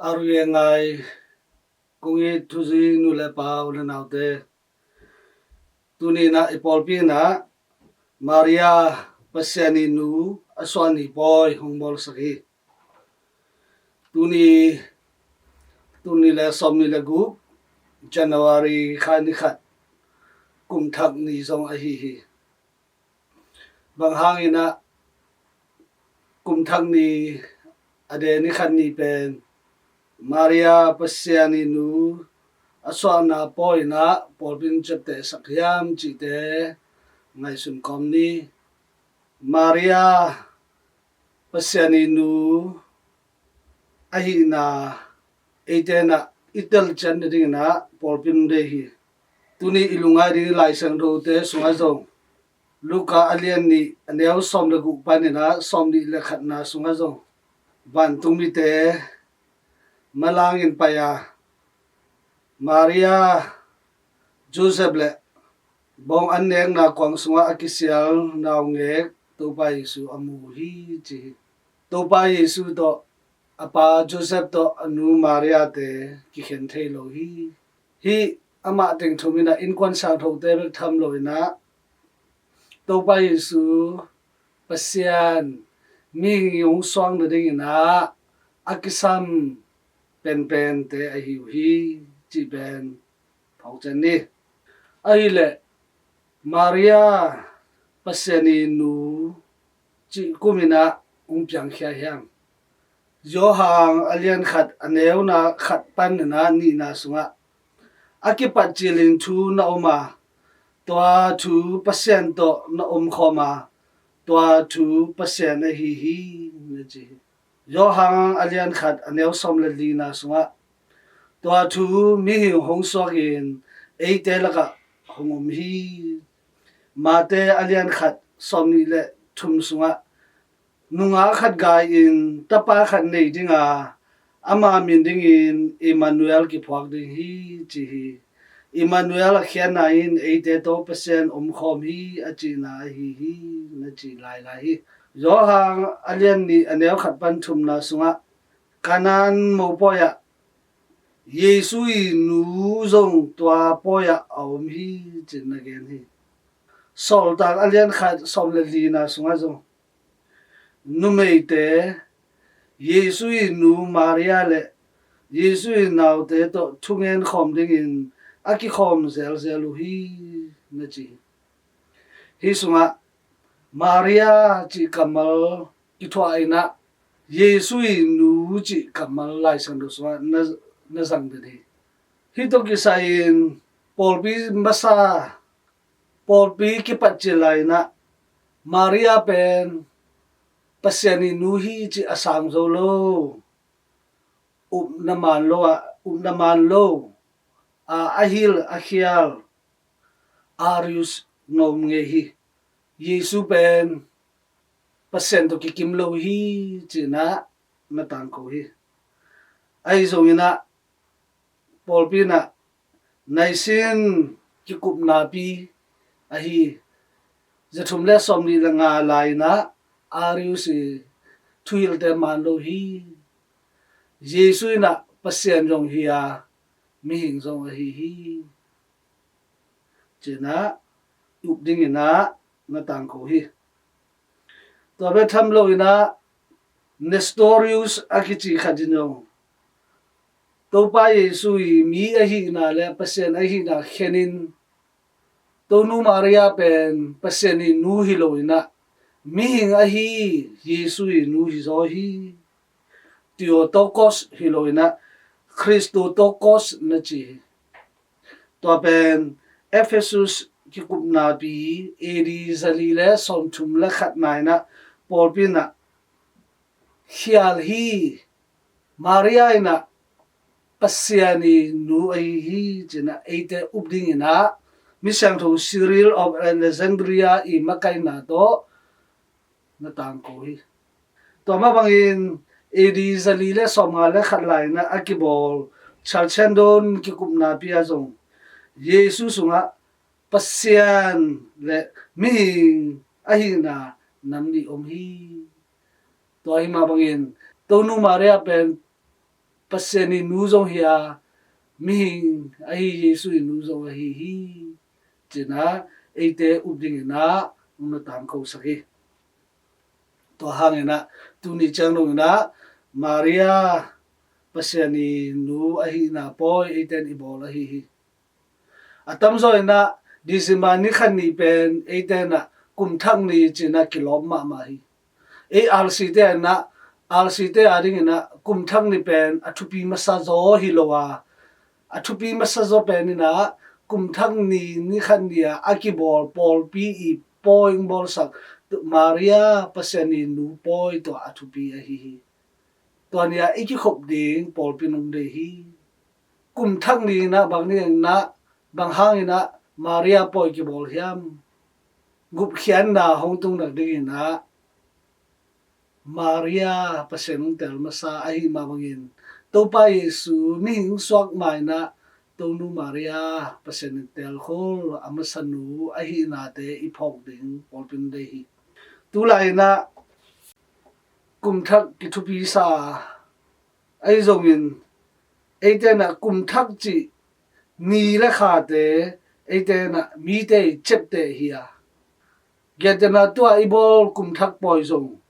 Aruyengai kungi tuzi nule pa ulenaute tunina ipolpina Maria pasiani nu aswani boy hongbol saki tuni le somni le gu January khani khat kum thak ni song a hi bang hangina kum thak ni ade ni khat ni pen Maria pasiani nu aswana poina polpin chapte sakhyam chite ngai sun komni Maria pasiani nu ahina etena itel chan dingna polpin de hi tuni ilungai ri lai sang ro te sunga zong Luka alian ni aneu som le gu panina som ni le khatna sunga zong ban tumi te malangin paya Maria Joseph le bong anneng na kwang sunga akisial naunge topa Yesu amu hi chi topa Yesu to apa Joseph to anu Maria te ki khen thelo hi ama teng thomina in kwan sa tho te bek tham loina topa Yesu pasian mi yong swang de dingina akisam pen te a hi chi ben phau chen ni ai le Maria pasiani nu chi kumina pyang khya hyang yo hang alian khat aneu na khat pan na ni na sunga akipat chilin thu na oma twa thu pasien to na khoma twa thu pasien a hi na chi yo hang alian khat aneu som le li na sunga twa thu mi hong swagin eite laka hongom hi mate alian khat som ni le thum sunga nunga khat gai in tapa khat nei dinga ama min ding in Emmanuel ki phwak ding hi chi hi Emmanuel khian na in eite to pasien khom hi achi na hi na chi lai hi yo hang alian ni aneu khat pan thum na sunga kanan mo poya Yesu nu zong twa poya awm hi chin again hi sol tak alian khat som le li na sunga zong numeite Yesu nu Maria le Yesu nau te to thungen khom ding in aki khom zel hi na chi hi sunga Maria chi kamal ki thwa ina Yesu nu chi kamal lai sang do sunga na sang de hi to ki sain polpi masa polpi ki pachilai na Maria pen pasiani nu hi chi asang zo lo naman lo ahil akhial Arius nom nge hi Yesu pen pasien to ki kimlo hi chi na matang ko hi ai zongina polpina naisin ki kup na pi ahi zathum le som ni la nga lai na Arius thuil te man lo hi Yesu na pasien jong hi a mi hing jong hi chena up ding ina matang ko hi to be tham lo ina Nestorius akichi khadino topa Yesu mi a hi na le pasien a hi na khenin tonu Maria pen pasien ni nu hi lo ina mi hing a hi Yesu nu hi zo hi Theotokos hi lo ina Christotokos na chi to pen Ephesus ki kup na bi eri zalile som thum la khat nai na polpina khial hi Maria ina pasiani nu ai hi chena eite upding ina misang tho Cyril of Alexandria I makai na to na tang ko hi to ma bangin eri zalile somale khat lai na akibol chalchendon ki kup na pia zong Yesu sunga pasian le mi ahina namni hi to hi ma bangin tonu Maria pen paseni nu zong hia mi ai Yesu nu zong hi china eite ubding na nu tam ko saki to hangena tuni changnung na Maria paseni nu ahi na poi eten ibol hi atam zo na disimani khani pen etena kumthang ni china kilom ma hi alsite na alsite ading na kumthang ni pen athupi masa zo hilowa athupi masa zo pen na kumthang ni khania akibol pol pi I poing bol sak Maria paseni nu poi to athupi hi to nia iki khop ding pol pinung de hi kumthang ni na bang ni na bang hang na Maria poi ki bol hiam gup khian na hong tung na ding na Maria pasenung tel masa ai ma bangin to pa Yesu mi hing swak mai na to nu Maria pasenung tel khol amasanu ai na te iphok ding pol pin de hi tu lai na kumthak ki thupi sa ai zongin eitena kumthak chi ni la kha te eitena mi te chep te hia getena tu ai bol kumthak poi zong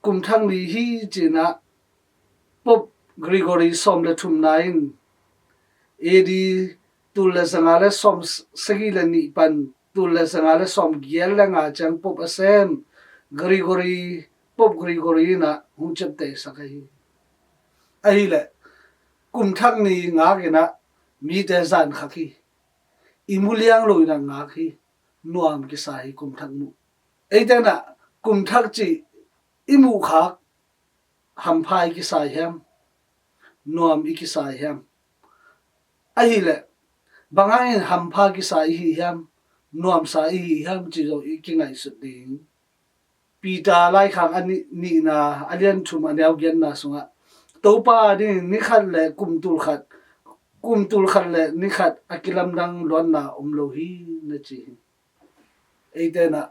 kumthang ni hi china pop Gregory som le thum nain edi tulla sangale som sagila ni pan tulla sangale som giel la nga chang pop asem Gregory pop Gregory na hu chep te sakai ai le kumthang ni nga ke na mi te zan khaki imuliang loina nga khi nuam ki sai kumthang nu eitena kumthak chi imu khak hamphai ki sai hem nuam iki sai hem ai le bangai hampha ki sai hi hem nuam sai hi hem chi zo iki ngai su ding pita lai khang ani ni na alian thum aniaw gen na sunga topa ni ni khat le kumtul khat le ni khat akilam dang lon na umlo hi na chi eitena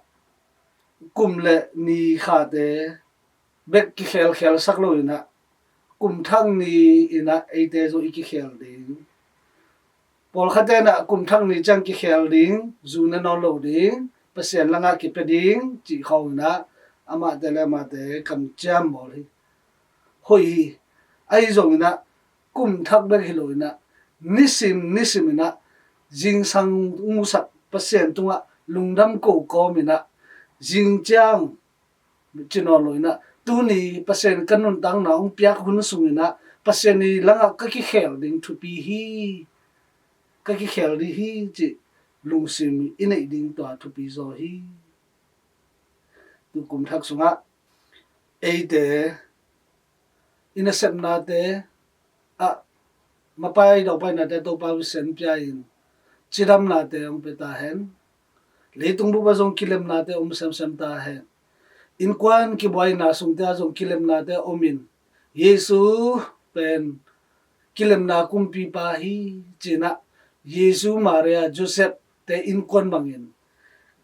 kumle ni khate bek ki khel sak loina kumthang ni ina eite zo iki khel ding pol khatena kumthang ni chang ki khel ding zuna no lo ding pasien langa ki peding chi khawna ama tele ma te kam cham bol hi hoi ai zongina kumthak da hiloina nisim ina jingsang musak pasien tunga lungdam ko mina jingchang chino loina tuni pasien kanun tang na ong piak hun sungina pasien ni langa ka ki khel ding thupi hi ka ki khel ri hi chi lungsim inai ding to thupi zo hi tu kumthak sunga eite ina semna te a mapai do pai na te to pa sen pya in chiram na te ong peta hen leitung bu ba jong kilem na te sem ta hen in kwan ki boy na sung ta jong kilem na te omin Yesu pen kilem na kumpi pa hi china Yesu Maria Joseph te in kwan bangin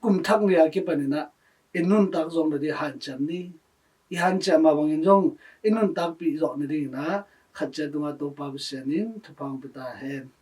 kumthak ni a ki panina inun tak jong de han cham ni I han cham ma bangin jong inun tak pi zo ni na khatcha tunga to pa senin thupang peta hen